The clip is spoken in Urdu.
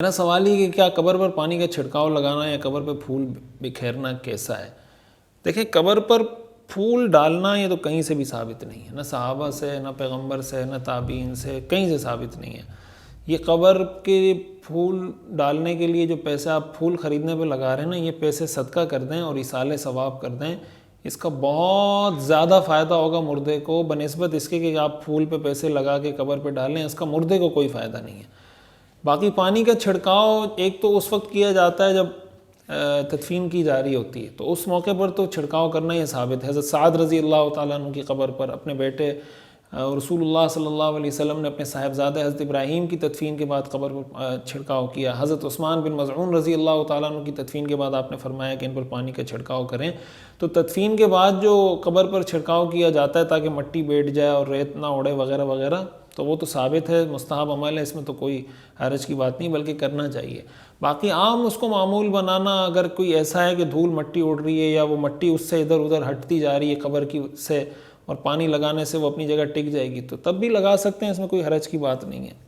میرا سوال یہ کہ کیا قبر پر پانی کا چھڑکاؤ لگانا یا قبر پہ پھول بکھیرنا کیسا ہے؟ دیکھیں، قبر پر پھول ڈالنا یہ تو کہیں سے بھی ثابت نہیں ہے، نہ صحابہ سے، نہ پیغمبر سے، نہ تابعین سے، کہیں سے ثابت نہیں ہے۔ یہ قبر کے پھول ڈالنے کے لیے جو پیسے آپ پھول خریدنے پہ لگا رہے ہیں نا، یہ پیسے صدقہ کر دیں اور ایصال ثواب کر دیں، اس کا بہت زیادہ فائدہ ہوگا مردے کو بنسبت اس کے کہ آپ پھول پہ پیسے لگا کے قبر پہ ڈالیں، اس کا مردے کو کوئی فائدہ نہیں ہے۔ باقی پانی کا چھڑکاؤ ایک تو اس وقت کیا جاتا ہے جب تدفین کی جا رہی ہوتی ہے، تو اس موقع پر تو چھڑکاؤ کرنا ہی ثابت ہے۔ حضرت سعد رضی اللہ تعالیٰ عنہ کی قبر پر اپنے بیٹے رسول اللہ صلی اللہ علیہ وسلم نے اپنے صاحبزادہ حضرت ابراہیم کی تدفین کے بعد قبر پر چھڑکاؤ کیا۔ حضرت عثمان بن مظعون رضی اللہ تعالیٰ عنہ کی تدفین کے بعد آپ نے فرمایا کہ ان پر پانی کا چھڑکاؤ کریں۔ تو تدفین کے بعد جو قبر پر چھڑکاؤ کیا جاتا ہے تاکہ مٹی بیٹھ جائے اور ریت نہ اڑے وغیرہ وغیرہ، تو وہ تو ثابت ہے، مستحب عمل ہے، اس میں تو کوئی حرج کی بات نہیں، بلکہ کرنا چاہیے۔ باقی عام اس کو معمول بنانا، اگر کوئی ایسا ہے کہ دھول مٹی اڑ رہی ہے یا وہ مٹی اس سے ادھر ادھر ہٹتی جا رہی ہے قبر کی سے، اور پانی لگانے سے وہ اپنی جگہ ٹک جائے گی، تو تب بھی لگا سکتے ہیں، اس میں کوئی حرج کی بات نہیں ہے۔